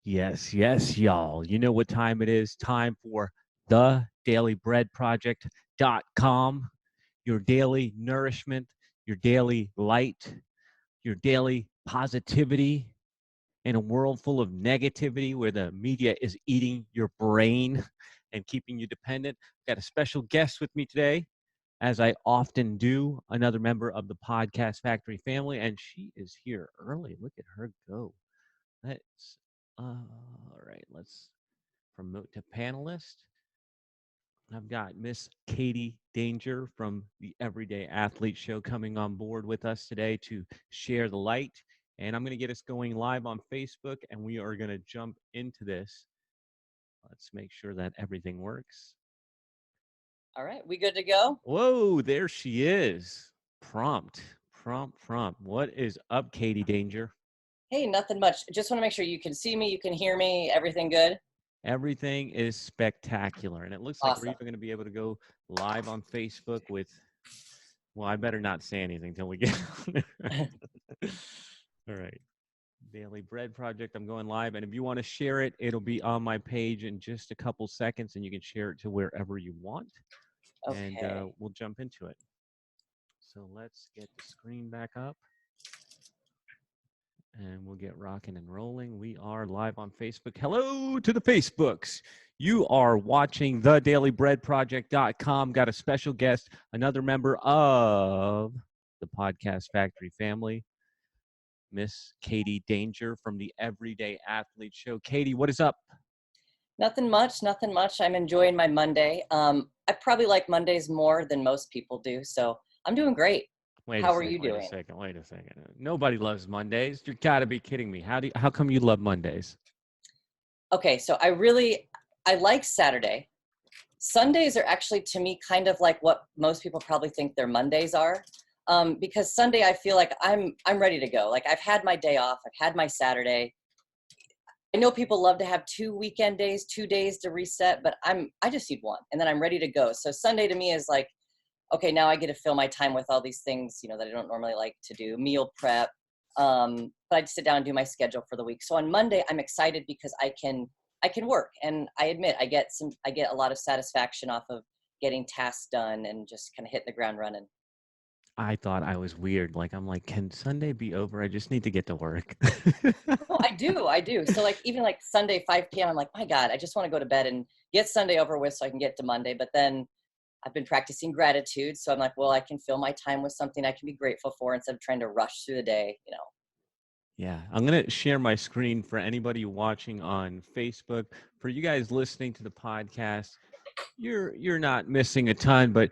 Yes, yes, y'all. You know what time it is. Time for thedailybreadproject.com. Your daily nourishment, your daily light, your daily positivity in a world full of negativity where the media is eating your brain and keeping you dependent. Got a special guest with me today, as I often do, another member of the Podcast Factory family, and she is here early. Look at her go. Let's all right, let's promote to panelist. I've got Miss Katie Danger from the Everyday Athlete Show coming on board with us today to share the light. And I'm going to get us going live on Facebook, and we are going to jump into this. Let's make sure that everything works. All right, we good to go? Whoa, there she is. Prompt. What is up, Katie Danger? Hey, nothing much. Just want to make sure you can see me, you can hear me, everything good? Everything is spectacular. And it looks like we're Awesome. even going to be able to go live on Facebook with, well, I better not say anything till we get on there. All right. Daily Bread Project. I'm going live. And if you want to share it, it'll be on my page in just a couple seconds, and you can share it to wherever you want. And Okay. we'll jump into it. So let's get the screen back up. And we'll get rocking and rolling. We are live on Facebook. Hello to the Facebooks. You are watching thedailybreadproject.com. Got a special guest, another member of the Podcast Factory family, Miss Katie Danger from the Everyday Athlete Show. Katie, what is up? Nothing much, nothing much. I'm enjoying my Monday. I probably like Mondays more than most people do, so I'm doing great. How are you doing? Wait a second. Nobody loves Mondays. You got to be kidding me. How come you love Mondays? Okay, so I like Saturday. Sundays are actually, to me, kind of like what most people probably think their Mondays are. Because Sunday I feel like I'm ready to go. Like I've had my day off, I've had my Saturday. I know people love to have 2 weekend days, 2 days to reset, but I just need one and then I'm ready to go. So Sunday to me is like, okay, now I get to fill my time with all these things, that I don't normally like to do, meal prep. But I just sit down and do my schedule for the week. So on Monday, I'm excited because I can work, and I admit I get a lot of satisfaction off of getting tasks done and just kind of hitting the ground running. I thought I was weird. Like, I'm like, can Sunday be over? I just need to get to work. No, I do. So like even like Sunday 5 p.m. I'm like, my God, I just want to go to bed and get Sunday over with so I can get to Monday. But then I've been practicing gratitude, so I'm like, well, I can fill my time with something I can be grateful for instead of trying to rush through the day. Yeah, I'm going to share my screen for anybody watching on Facebook. For you guys listening to the podcast, you're not missing a ton, but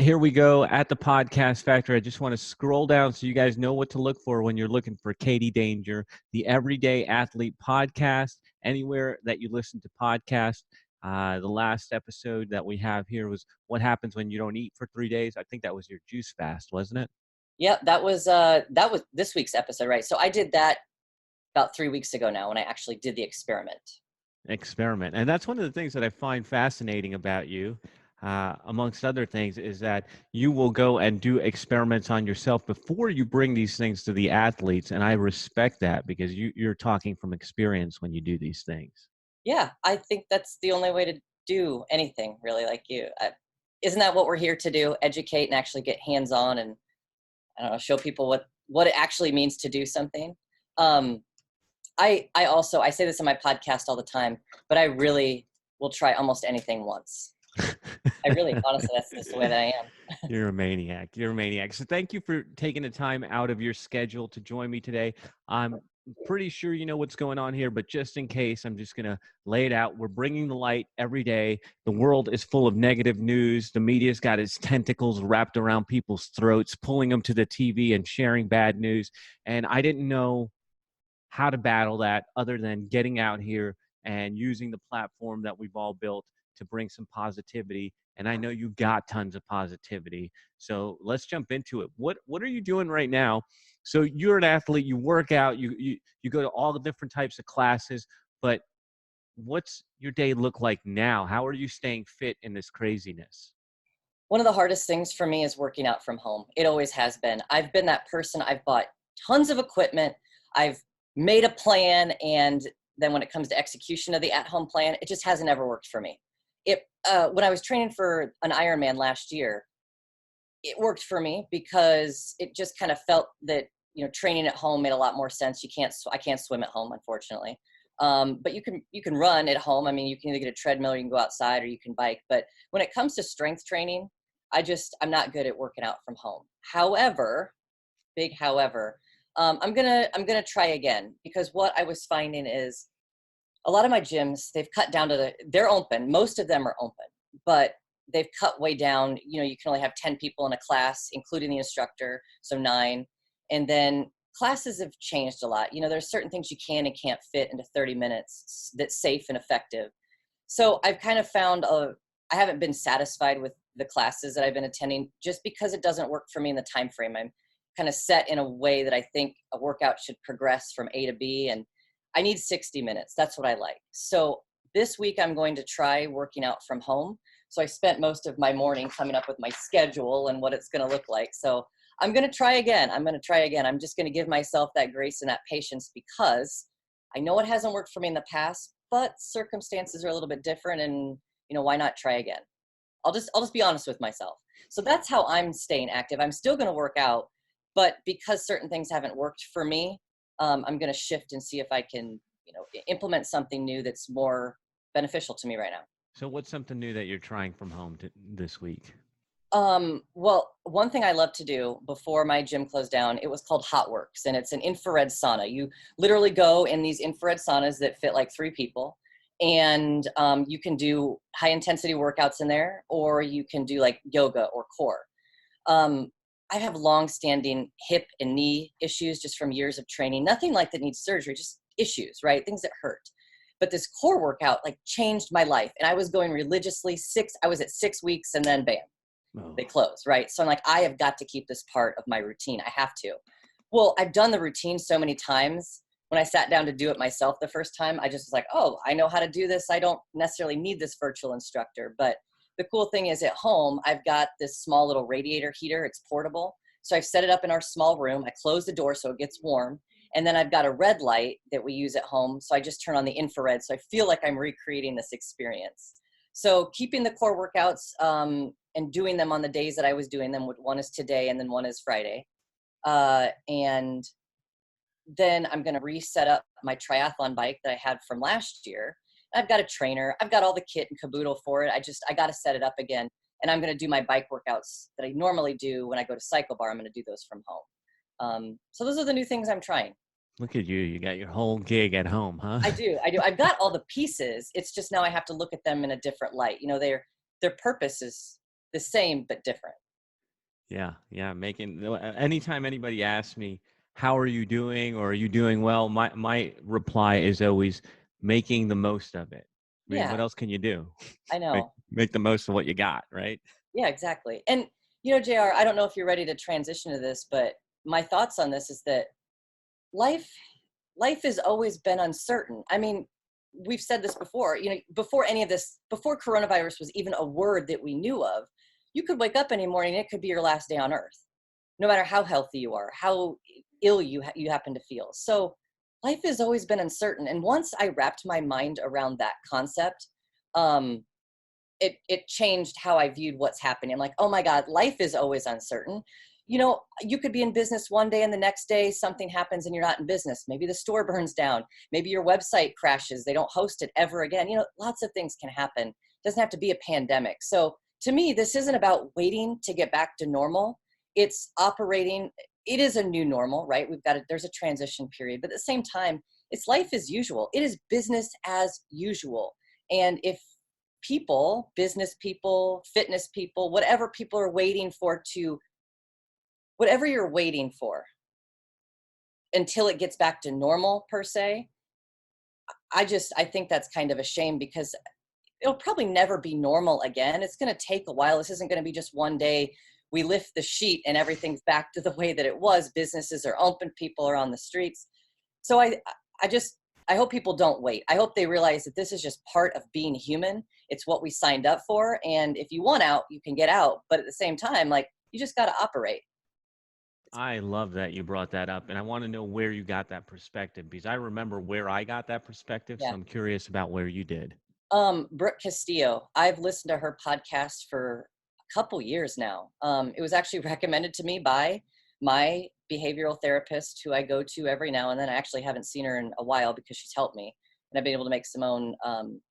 here we go at the Podcast Factory. I just want to scroll down so you guys know what to look for when you're looking for Katie Danger, the Everyday Athlete podcast, anywhere that you listen to podcasts. The last episode that we have here was what happens when you don't eat for 3 days. I think that was your juice fast, wasn't it? Yep, that was this week's episode, right? So I did that about 3 weeks ago now when I actually did the experiment. Experiment. And that's one of the things that I find fascinating about you, amongst other things, is that you will go and do experiments on yourself before you bring these things to the athletes. And I respect that because you're talking from experience when you do these things. Yeah, I think that's the only way to do anything, really. Like isn't that what we're here to do? Educate and actually get hands-on and I don't know, show people what it actually means to do something. Um, I also I say this in my podcast all the time, but I really will try almost anything once. I really, honestly, that's just the way that I am. You're a maniac. You're a maniac. So thank you for taking the time out of your schedule to join me today. I'm pretty sure you know what's going on here, but just in case, I'm just going to lay it out. We're bringing the light every day. The world is full of negative news. The media's got its tentacles wrapped around people's throats, pulling them to the TV and sharing bad news. And I didn't know how to battle that other than getting out here and using the platform that we've all built to bring some positivity. And I know you got tons of positivity. So let's jump into it. What are you doing right now? So you're an athlete, you work out, you go to all the different types of classes, but what's your day look like now? How are you staying fit in this craziness? One of the hardest things for me is working out from home. It always has been. I've been that person. I've bought tons of equipment. I've made a plan, and then when it comes to execution of the at-home plan, it just hasn't ever worked for me. When I was training for an Ironman last year, it worked for me because it just kind of felt that, training at home made a lot more sense. I can't swim at home, unfortunately. But you can run at home. I mean, you can either get a treadmill, or you can go outside, or you can bike. But when it comes to strength training, I'm not good at working out from home. However, big however, I'm gonna try again, because what I was finding is a lot of my gyms, they've cut down to they're open. Most of them are open, but they've cut way down. You can only have 10 people in a class, including the instructor, so 9. And then classes have changed a lot. There's certain things you can and can't fit into 30 minutes that's safe and effective. So I've kind of found I haven't been satisfied with the classes that I've been attending, just because it doesn't work for me in the time frame. I'm kind of set in a way that I think a workout should progress from A to B, and I need 60 minutes. That's what I like. So this week I'm going to try working out from home. So I spent most of my morning coming up with my schedule and what it's going to look like. So I'm going to try again. I'm just going to give myself that grace and that patience, because I know it hasn't worked for me in the past, but circumstances are a little bit different, and why not try again? I'll just be honest with myself. So that's how I'm staying active. I'm still going to work out, but because certain things haven't worked for me, I'm going to shift and see if I can, implement something new that's more beneficial to me right now. So what's something new that you're trying from home this week? Well, one thing I love to do before my gym closed down, it was called Hot Works, and it's an infrared sauna. You literally go in these infrared saunas that fit like 3 people, and you can do high intensity workouts in there, or you can do like yoga or core. I have long-standing hip and knee issues just from years of training. Nothing like that needs surgery, just issues, right? Things that hurt. But this core workout like changed my life, and I was going religiously. I was at 6 weeks, and then bam. Oh. They close, right? So I'm like, I have got to keep this part of my routine. I have to. Well, I've done the routine so many times. When I sat down to do it myself the first time, I just was like, oh, I know how to do this. I don't necessarily need this virtual instructor. But the cool thing is, at home, I've got this small little radiator heater. It's portable. So I've set it up in our small room. I close the door so it gets warm. And then I've got a red light that we use at home. So I just turn on the infrared. So I feel like I'm recreating this experience. So keeping the core workouts, and doing them on the days that I was doing them. One is today, and then one is Friday. And then I'm going to reset up my triathlon bike that I had from last year. I've got a trainer. I've got all the kit and caboodle for it. I got to set it up again. And I'm going to do my bike workouts that I normally do when I go to Cycle Bar. I'm going to do those from home. So those are the new things I'm trying. Look at you. You got your whole gig at home, huh? I do. I've got all the pieces. It's just now I have to look at them in a different light. Their purpose is the same, but different. Yeah. Anytime anybody asks me, how are you doing, or are you doing well? My reply is always making the most of it. I mean, Yeah. what else can you do? I know. Make the most of what you got, right? Yeah, exactly. And, JR, I don't know if you're ready to transition to this, but my thoughts on this is that life has always been uncertain. I mean, we've said this before, before any of this, before coronavirus was even a word that we knew of, you could wake up any morning and it could be your last day on earth, no matter how healthy you are, how ill you happen to feel. So life has always been uncertain. And once I wrapped my mind around that concept, it changed how I viewed what's happening. I'm like, oh my God, life is always uncertain. You could be in business one day and the next day something happens and you're not in business. Maybe the store burns down. Maybe your website crashes. They don't host it ever again. Lots of things can happen. It doesn't have to be a pandemic. So to me, this isn't about waiting to get back to normal. It's operating. It is a new normal, right? There's a transition period, but at the same time, it's life as usual. It is business as usual. And if business people, fitness people, whatever you're waiting for until it gets back to normal per se, I think that's kind of a shame, because it'll probably never be normal again. It's going to take a while. This isn't going to be just one day we lift the sheet and everything's back to the way that it was. Businesses are open. People are on the streets. So I hope people don't wait. I hope they realize that this is just part of being human. It's what we signed up for. And if you want out, you can get out. But at the same time, like, you just got to operate. I love that you brought that up, and I want to know where you got that perspective because I remember where I got that perspective, so Yeah. I'm curious about where you did. Brooke Castillo. I've listened to her podcast for a couple years now. It was actually recommended to me by my behavioral therapist, who I go to every now and then. I actually haven't seen her in a while because she's helped me, and I've been able to make some own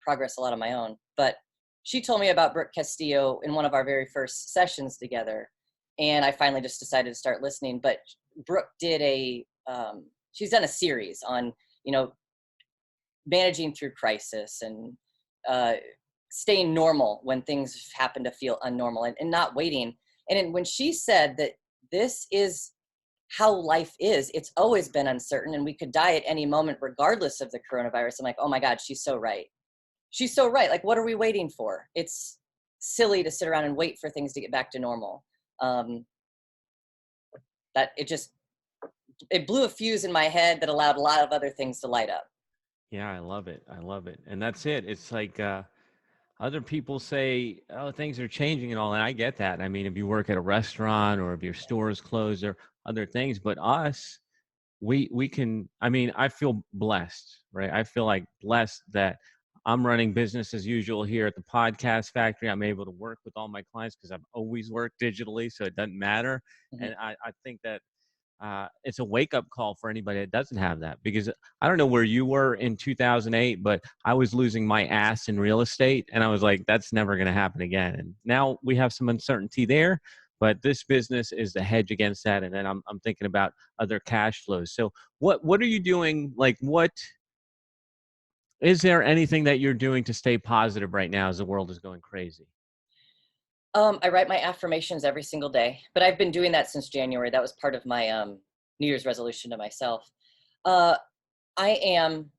progress, a lot on my own. But she told me about Brooke Castillo in one of our very first sessions together, and I finally just decided to start listening. But Brooke did she's done a series on, you know, managing through crisis and uh, staying normal when things happen to feel unnormal, and not waiting. When she said that this is how life is, it's always been uncertain and we could die at any moment regardless of the coronavirus. I'm like, oh my God, she's so right. She's so right. Like, what are we waiting for? It's silly to sit around and wait for things to get back to normal. Um, that it blew a fuse in my head that allowed a lot of other things to light up. Yeah, I love it. I love it. And that's it. It's like other people say, oh, things are changing and all. And I get that. I mean, if you work at a restaurant or if your store is closed or other things, but us, we can, I mean, I feel blessed, right? I feel like blessed that I'm running business as usual here at the podcast factory. I'm able to work with all my clients because I've always worked digitally, so it doesn't matter. Mhm. And I think that it's a wake up call for anybody that doesn't have that because I don't know where you were in 2008, but I was losing my ass in real estate. And I was like, that's never going to happen again. And now we have some uncertainty there, but this business is the hedge against that. And then I'm thinking about other cash flows. So what are you doing? Like, what is there anything that you're doing to stay positive right now as the world is going crazy? I write my affirmations every single day, but I've been doing that since January. That was part of my New Year's resolution to myself. Uh, I am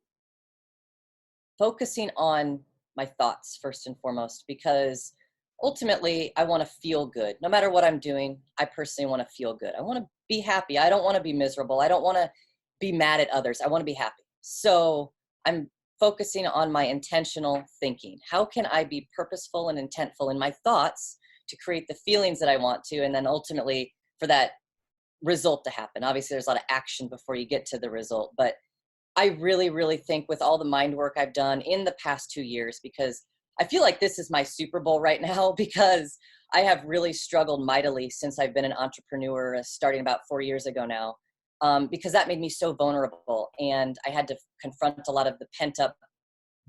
focusing on my thoughts first and foremost, because ultimately I want to feel good. No matter what I'm doing, I personally want to feel good. I want to be happy. I don't want to be miserable. I don't want to be mad at others. I want to be happy. So I'm focusing on my intentional thinking. How can I be purposeful and intentful in my thoughts to create the feelings that I want to, and then ultimately for that result to happen? Obviously, there's a lot of action before you get to the result, but I really, really think with all the mind work I've done in the past 2 years, because I feel like this is my Super Bowl right now, because I have really struggled mightily since I've been an entrepreneur, starting about 4 years ago now, because that made me so vulnerable. And I had to confront a lot of the pent up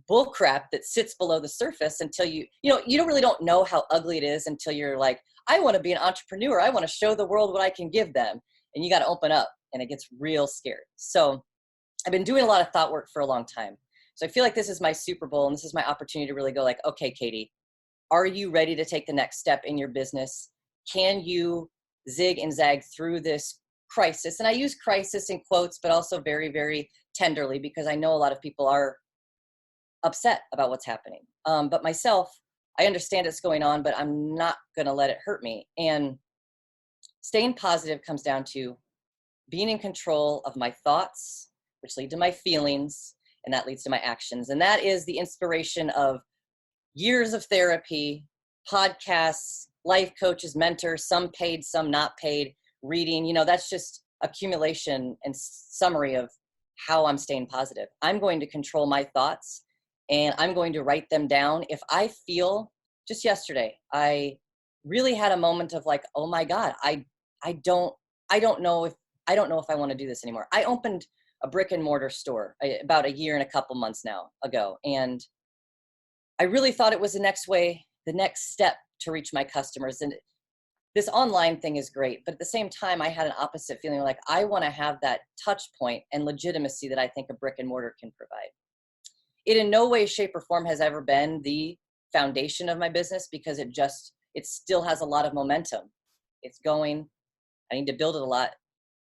bull crap that sits below the surface until you don't really don't know how ugly it is until you're like, I want to be an entrepreneur. I want to show the world what I can give them. And you got to open up, and it gets real scary. So I've been doing a lot of thought work for a long time. So I feel like this is my Super Bowl, and this is my opportunity to really go like, okay, Katie, are you ready to take the next step in your business? Can you zig and zag through this crisis? And I use crisis in quotes, but also very, very tenderly, because I know a lot of people are upset about what's happening. But myself, I understand it's going on, but I'm not going to let it hurt me. And staying positive comes down to being in control of my thoughts, which lead to my feelings, and that leads to my actions. And that is the inspiration of years of therapy, podcasts, life coaches, mentors, some paid, some not paid, reading. That's just accumulation and summary of how I'm staying positive. I'm going to control my thoughts, and I'm going to write them down. If I feel, just yesterday, I really had a moment of like, oh my God, I don't I don't know if I want to do this anymore. I opened a brick and mortar store about a year and a couple months now ago, and I really thought it was the next step to reach my customers. And this online thing is great, but at the same time, I had an opposite feeling, like I want to have that touch point and legitimacy that I think a brick and mortar can provide. It in no way, shape, or form has ever been the foundation of my business, because it still has a lot of momentum. It's going. I need to build it a lot.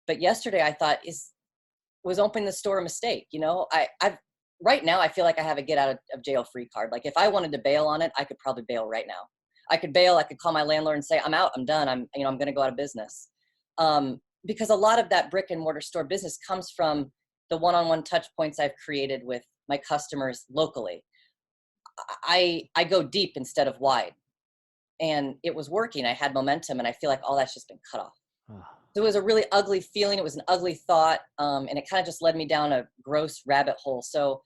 But yesterday I thought, was opening the store a mistake? I've right now I feel like I have a get out of jail free card. Like, if I wanted to bail on it, I could probably bail right now. I could bail. I could call my landlord and say, I'm out, I'm done. I'm going to go out of business. Because a lot of that brick and mortar store business comes from the one-on-one touch points I've created with my customers locally. I go deep instead of wide, and it was working. I had momentum, and I feel like all that's just been cut off. So it was a really ugly feeling. It was an ugly thought. And it kind of just led me down a gross rabbit hole. So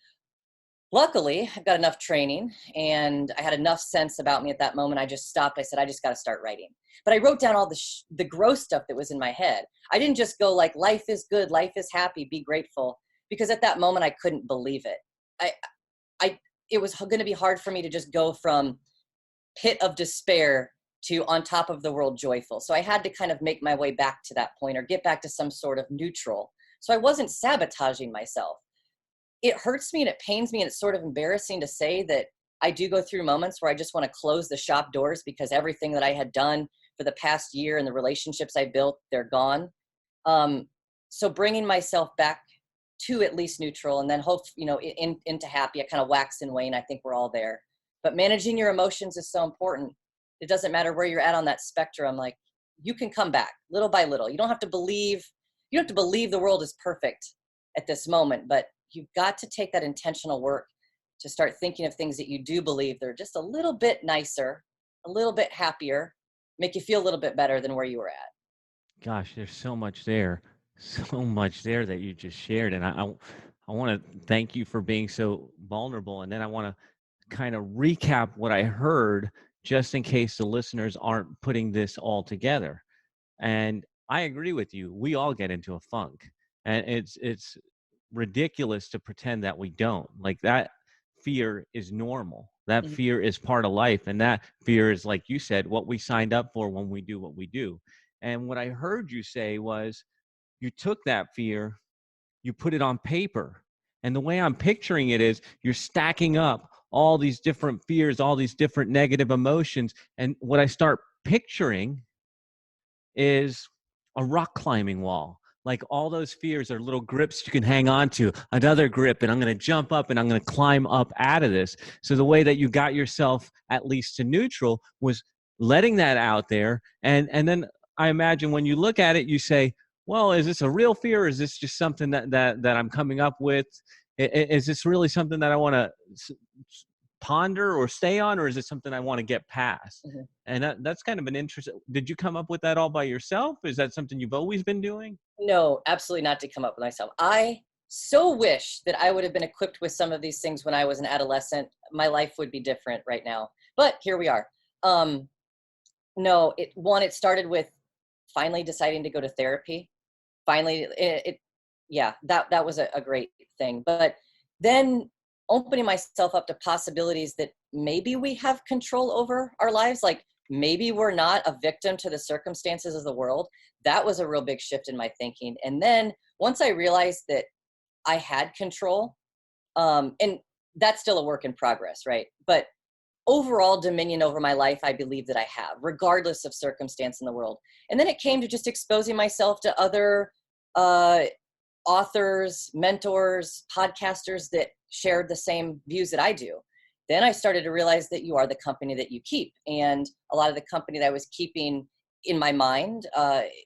luckily, I've got enough training and I had enough sense about me at that moment. I just stopped. I said, I just got to start writing. But I wrote down all the gross stuff that was in my head. I didn't just go like, life is good, life is happy, be grateful. Because at that moment, I couldn't believe it. I, it was going to be hard for me to just go from pit of despair to on top of the world joyful. So I had to kind of make my way back to that point or get back to some sort of neutral. So I wasn't sabotaging myself. It hurts me and it pains me and it's sort of embarrassing to say that I do go through moments where I just want to close the shop doors because everything that I had done for the past year and the relationships I built, they're gone. So bringing myself back to at least neutral and then hope, into happy, I kind of wax and wane. I think we're all there, but managing your emotions is so important. It doesn't matter where you're at on that spectrum. Like you can come back little by little. You don't have to believe the world is perfect at this moment, but you've got to take that intentional work to start thinking of things that you do believe they're just a little bit nicer, a little bit happier, make you feel a little bit better than where you were at. Gosh, there's so much there, so much there that you just shared, and I want to thank you for being so vulnerable, and then I want to kind of recap what I heard, just in case the listeners aren't putting this all together. And I agree with you. We all get into a funk, and it's ridiculous to pretend that we don't. Like that fear is normal. That Mhm. fear is part of life, and that fear is, like you said, what we signed up for when we do what we do. And what I heard you say was you took that fear, you put it on paper. And the way I'm picturing it is you're stacking up all these different fears, all these different negative emotions. And what I start picturing is a rock climbing wall. Like all those fears are little grips you can hang on to, another grip, and I'm going to jump up and I'm going to climb up out of this. So the way that you got yourself at least to neutral was letting that out there. And then I imagine when you look at it, you say, well, is this a real fear? Or is this just something that I'm coming up with? Is this really something that I want to ponder or stay on, or is it something I want to get past? Mhm. And that's kind of an interesting. Did you come up with that all by yourself? Is that something you've always been doing? No, absolutely not to come up with myself. I so wish that I would have been equipped with some of these things when I was an adolescent. My life would be different right now. But here we are. Um, no, it started with finally deciding to go to therapy. Finally, yeah, that was a great thing. But then opening myself up to possibilities that maybe we have control over our lives, like maybe we're not a victim to the circumstances of the world. That was a real big shift in my thinking. And then once I realized that I had control, and that's still a work in progress, right? But overall dominion over my life, I believe that I have, regardless of circumstance in the world. And then it came to just exposing myself to other uh, authors, mentors, podcasters that shared the same views that I do. Then I started to realize that you are the company that you keep. And a lot of the company that I was keeping in my mind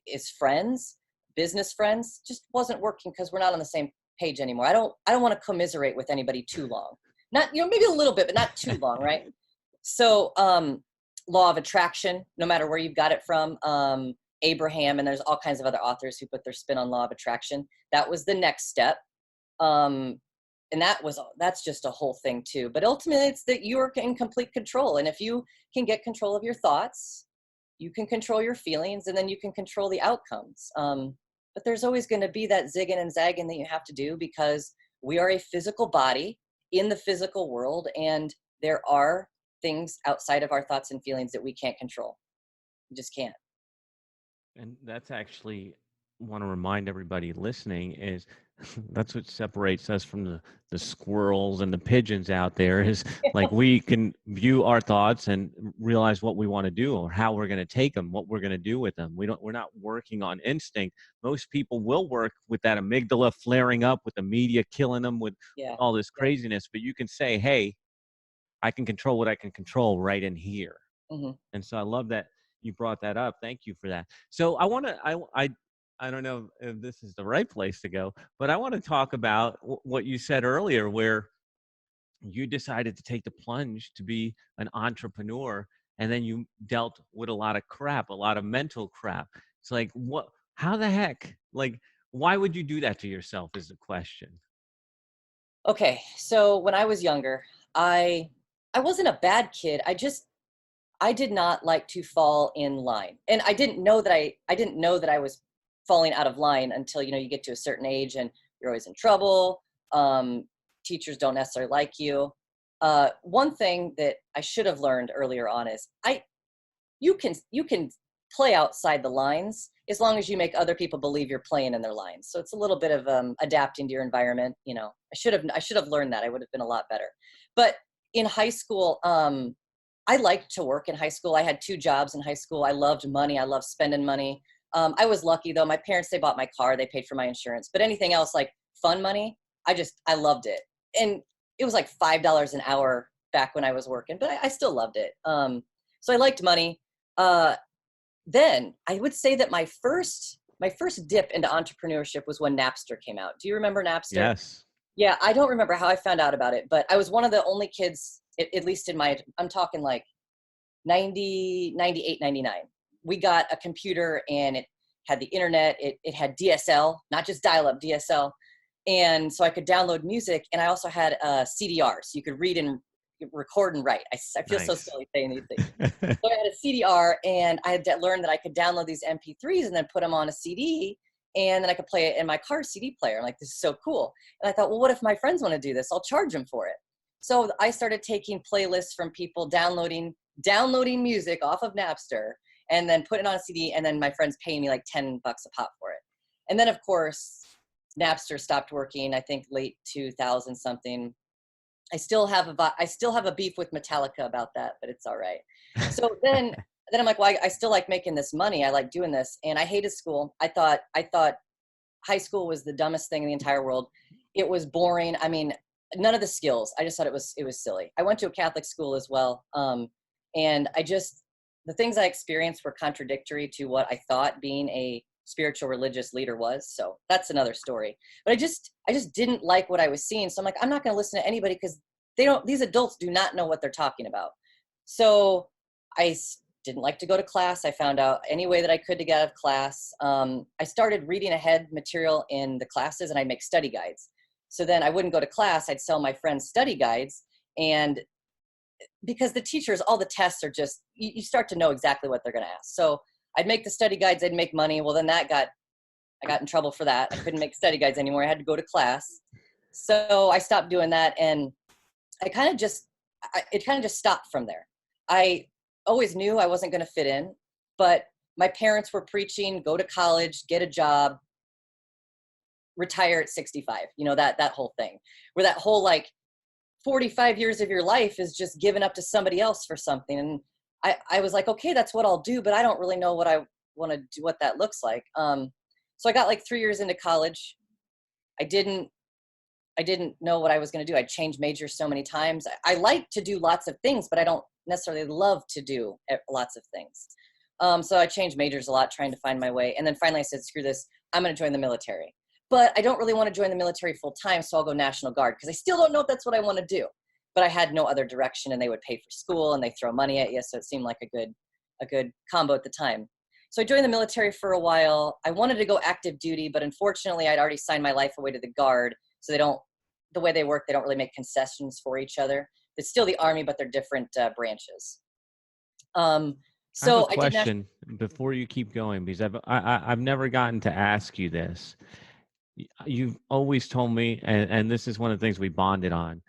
is friends, business friends, just wasn't working because we're not on the same page anymore. I don't want to commiserate with anybody too long. Not, maybe a little bit, but not too long, right? So, law of attraction, no matter where you've got it from, Abraham, and there's all kinds of other authors who put their spin on law of attraction. That was the next step. Um, and that's just a whole thing too. But ultimately it's that you are in complete control. And if you can get control of your thoughts, you can control your feelings and then you can control the outcomes. But there's always going to be that zigging and zagging that you have to do because we are a physical body in the physical world. And there are things outside of our thoughts and feelings that we can't control. You just can't. And that's actually want to remind everybody listening is that's what separates us from the squirrels and the pigeons out there is like we can view our thoughts and realize what we want to do or how we're going to take them, what we're going to do with them. We're not working on instinct. Most people will work with that amygdala flaring up, with the media killing them with Yeah. all this Yeah. craziness, but you can say, hey, I can control what I can control right in here. Hmm. And so I love that you brought that up. Thank you for that. So I want to, I don't know if this is the right place to go, but I want to talk about what you said earlier, where you decided to take the plunge to be an entrepreneur, and then you dealt with a lot of crap, a lot of mental crap. It's like, How the heck? Like, why would you do that to yourself is the question. Okay, so when I was younger, I I wasn't a bad kid. I did not like to fall in line. And I didn't know that I was falling out of line until, you get to a certain age and you're always in trouble. Um, Teachers don't necessarily like you. One thing that I should have learned earlier on is you can play outside the lines as long as you make other people believe you're playing in their lines. So it's a little bit of adapting to your environment. I should have learned that. I would have been a lot better. But in high school, I liked to work in high school. I had 2 jobs in high school. I loved money. I loved spending money. I was lucky though. My parents, they bought my car. They paid for my insurance. But anything else like fun money, I loved it. And it was like $5 an hour back when I was working, but I still loved it. So I liked money. Uh, then I would say that my first dip into entrepreneurship was when Napster came out. Do you remember Napster? Yes. Yeah, I don't remember how I found out about it, but I was one of the only kids, at least I'm talking like 90, 98, 99. We got a computer and it had the internet. It had DSL, not just dial-up DSL. And so I could download music. And I also had a CDR, so you could read and record and write. I feel so Nice. silly saying these things. So I had a CDR and I had learned that I could download these MP3s and then put them on a CD and then I could play it in my car CD player. I'm like, this is so cool. And I thought, well, what if my friends want to do this? I'll charge them for it. So I started taking playlists from people downloading music off of Napster and then putting it on a CD and then my friends paying me like 10 bucks a pop for it. And then of course, Napster stopped working, I think late 2000 something. I still have a beef with Metallica about that, but it's all right. So then I'm like, well, I still like making this money. I like doing this, and I hated school. I thought high school was the dumbest thing in the entire world. It was boring. I mean, none of the skills. I just thought it was silly. I went to a Catholic school as well, and the things I experienced were contradictory to what I thought being a spiritual religious leader was. So that's another story. But I just didn't like what I was seeing. So I'm like, I'm not going to listen to anybody because these adults do not know what they're talking about. So didn't like to go to class. I found out any way that I could to get out of class. I started reading ahead material in the classes and I'd make study guides. So then I wouldn't go to class. I'd sell my friends study guides. And because the teachers, all the tests are just, you start to know exactly what they're going to ask. So I'd make the study guides, I'd make money. Well, then I got in trouble for that. I couldn't make study guides anymore. I had to go to class. So I stopped doing that. And it kind of just stopped from there. I always knew I wasn't going to fit in, but my parents were preaching, go to college, get a job, retire at 65, that whole thing, where that whole like 45 years of your life is just given up to somebody else for something. And I was like, okay, that's what I'll do, but I don't really know what I want to do, what that looks like. So I got like 3 years into college. I didn't know what I was going to do. I'd changed majors so many times. I like to do lots of things, but I don't necessarily love to do lots of things. So I changed majors a lot trying to find my way. And then finally I said, screw this, I'm going to join the military. But I don't really want to join the military full time, so I'll go National Guard because I still don't know if that's what I want to do. But I had no other direction and they would pay for school and they throw money at you. So it seemed like a good combo at the time. So I joined the military for a while. I wanted to go active duty, but unfortunately I'd already signed my life away to the Guard. So the way they work, they don't really make concessions for each other. It's still the Army, but they're different branches. I have a So I did question before you keep going because I've never gotten to ask you this. You've always told me, and this is one of the things we bonded on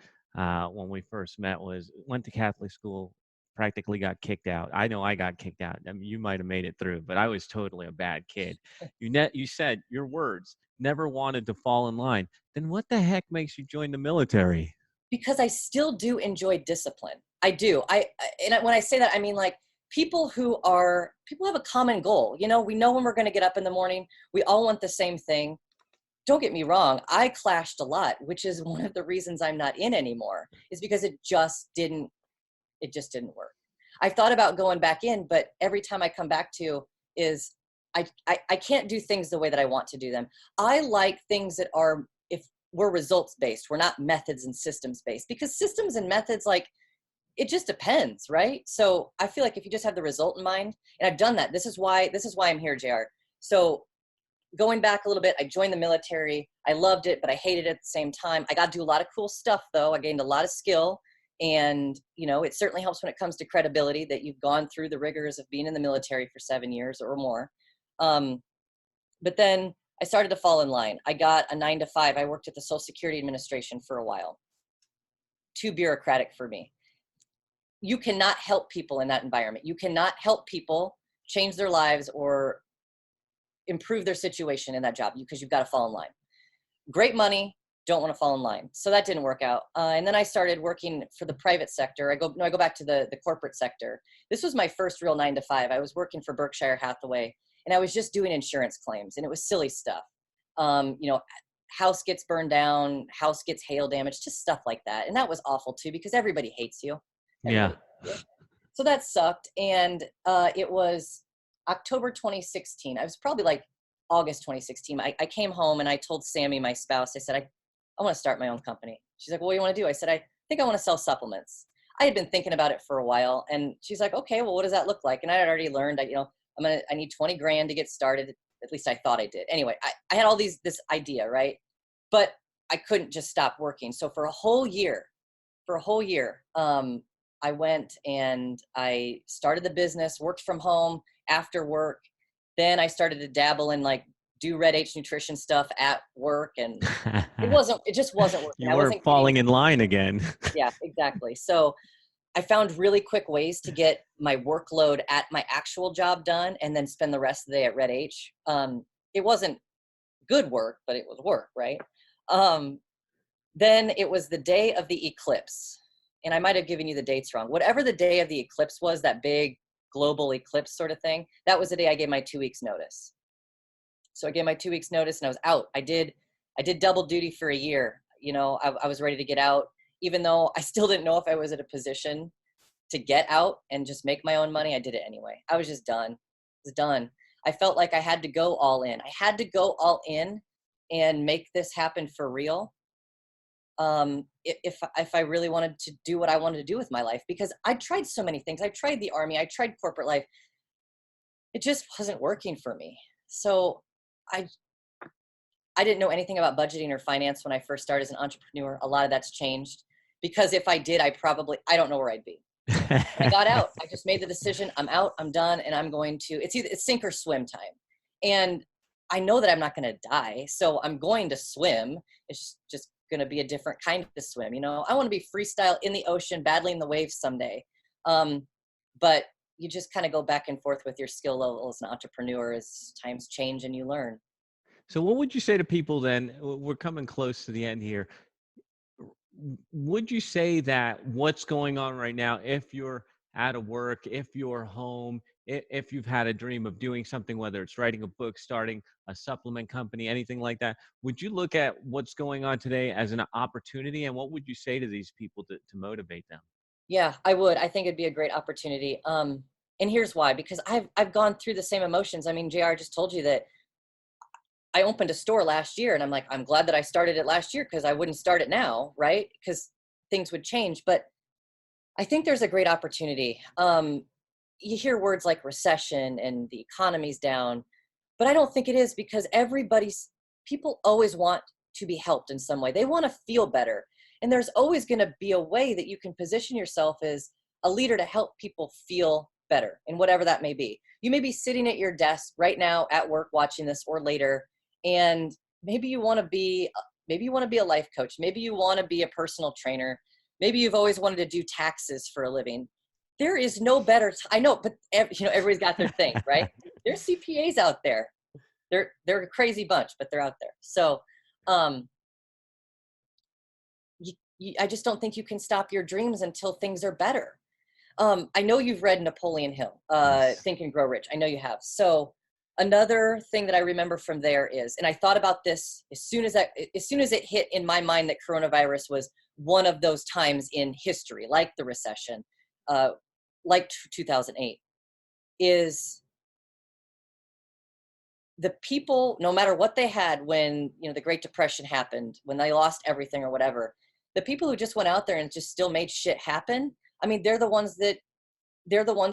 when we first met, was went to Catholic school, practically got kicked out. I know I got kicked out. I mean, you might have made it through, but I was totally a bad kid. You said your words, never wanted to fall in line. Then what the heck makes you join the military? because I still do enjoy discipline. I do. When I say that, I mean like people have a common goal. We know when we're going to get up in the morning. We all want the same thing. Don't get me wrong. I clashed a lot, which is one of the reasons I'm not in anymore, is because it just didn't work. I thought about going back in, but every time I come back to is I can't do things the way that I want to do them. I like things that are, if we're results based, we're not methods and systems based, because systems and methods, like, it just depends, right? So I feel like if you just have the result in mind, and I've done that, this is why I'm here, JR. So going back a little bit, I joined the military. I loved it, but I hated it at the same time. I got to do a lot of cool stuff though. I gained a lot of skill, and it certainly helps when it comes to credibility that you've gone through the rigors of being in the military for 7 years or more. But then I started to fall in line. I got a 9 to 5. I worked at the Social Security Administration for a while. Too bureaucratic for me. You cannot help people in that environment. You cannot help people change their lives or improve their situation in that job because you've got to fall in line. Great money, don't want to fall in line. So that didn't work out. And then I started working for the private sector. I go back to the corporate sector. This was my first real 9 to 5. I was working for Berkshire Hathaway, and I was just doing insurance claims, and it was silly stuff. House gets burned down, house gets hail damage, just stuff like that. And that was awful too, because everybody hates you. Everybody hates you. So that sucked. And it was October 2016. I was probably like August 2016. I came home and I told Sammy, my spouse, I said, I want to start my own company. She's like, well, what do you want to do? I said, I think I want to sell supplements. I had been thinking about it for a while, and she's like, okay, well, what does that look like? And I had already learned that, I need 20 grand to get started. At least I thought I did. Anyway, I had all this idea, right? But I couldn't just stop working. So for a whole year, I went and I started the business, worked from home after work. Then I started to dabble in do Red H nutrition stuff at work, and it just wasn't working. You weren't falling in line again. Yeah, exactly. So I found really quick ways to get my workload at my actual job done and then spend the rest of the day at Red H. It wasn't good work, but it was work, right? Then it was the day of the eclipse, and I might have given you the dates wrong. Whatever the day of the eclipse was, that big global eclipse sort of thing, that was the day I gave my 2 weeks notice. So I gave my 2 weeks notice and I was out. I did double duty for a year. I was ready to get out, even though I still didn't know if I was at a position to get out and just make my own money. I did it anyway. I was just done. I was done. I felt like I had to go all in. I had to go all in and make this happen for real. If I really wanted to do what I wanted to do with my life, because I tried so many things. I tried the Army, I tried corporate life. It just wasn't working for me. So I didn't know anything about budgeting or finance when I first started as an entrepreneur. A lot of that's changed, because if I did, I don't know where I'd be. I got out. I just made the decision. I'm out, I'm done. And I'm going to, it's sink or swim time. And I know that I'm not going to die. So I'm going to swim. It's just going to be a different kind of swim. I want to be freestyle in the ocean, battling the waves someday. But you just kind of go back and forth with your skill level as an entrepreneur as times change and you learn. So what would you say to people then? We're coming close to the end here. Would you say that what's going on right now, if you're out of work, if you're home, if you've had a dream of doing something, whether it's writing a book, starting a supplement company, anything like that, would you look at what's going on today as an opportunity? And what would you say to these people to motivate them? Yeah, I would. I think it'd be a great opportunity. And here's why, because I've gone through the same emotions. I mean, JR just told you that I opened a store last year, and I'm like, I'm glad that I started it last year, because I wouldn't start it now, right? Because things would change. But I think there's a great opportunity. You hear words like recession and the economy's down, but I don't think it is, because people always want to be helped in some way. They want to feel better. And there's always going to be a way that you can position yourself as a leader to help people feel better, in whatever that may be. You may be sitting at your desk right now at work watching this, or later, and maybe you want to be a life coach. Maybe you want to be a personal trainer. Maybe you've always wanted to do taxes for a living. There is no better. I know, but everybody's got their thing, right? There's CPAs out there. They're a crazy bunch, but they're out there. So, I just don't think you can stop your dreams until things are better. I know you've read Napoleon Hill, Think and Grow Rich. I know you have. So another thing that I remember from there is, and I thought about this as soon as it hit in my mind that coronavirus was one of those times in history, like the recession, like 2008, is the people, no matter what they had when, the Great Depression happened, when they lost everything or whatever, the people who just went out there and just still made shit happen. I mean, they're the ones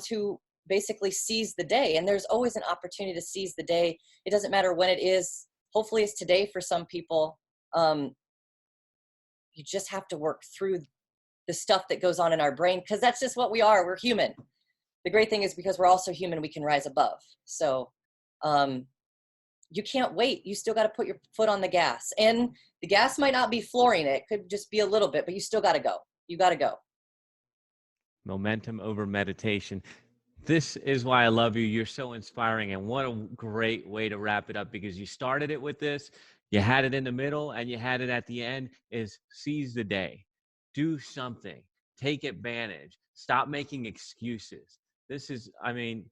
who basically seize the day. And there's always an opportunity to seize the day. It doesn't matter when it is. Hopefully it's today for some people. You just have to work through the stuff that goes on in our brain, because that's just what we are. We're human. The great thing is, because we're also human, we can rise above. So you can't wait. You still got to put your foot on the gas, and the gas might not be flooring it. It could just be a little bit, but you still got to go. You got to go. Momentum over meditation. This is why I love you. You're so inspiring. And what a great way to wrap it up, because you started it with this, you had it in the middle, and you had it at the end, is seize the day. Do something. Take advantage. Stop making excuses. This is, I mean,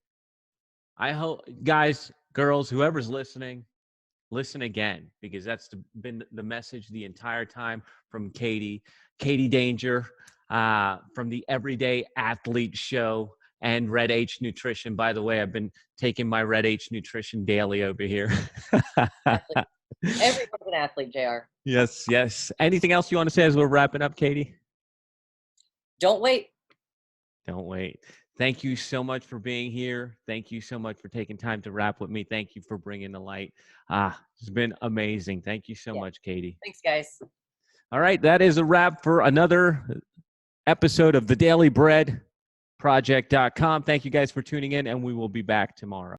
I hope, guys, girls, whoever's listening, listen again, because that's been the message the entire time from Katie Danger, from the Everyday Athlete Show, and Red H Nutrition. By the way, I've been taking my Red H Nutrition daily over here. Everyone's an athlete, JR. Yes. Anything else you want to say as we're wrapping up, Katie? Don't wait. Don't wait. Thank you so much for being here. Thank you so much for taking time to rap with me. Thank you for bringing the light. It's been amazing. Thank you so much, Katie. Thanks, guys. All right. That is a wrap for another episode of the Daily Bread Project.com. Thank you guys for tuning in, and we will be back tomorrow.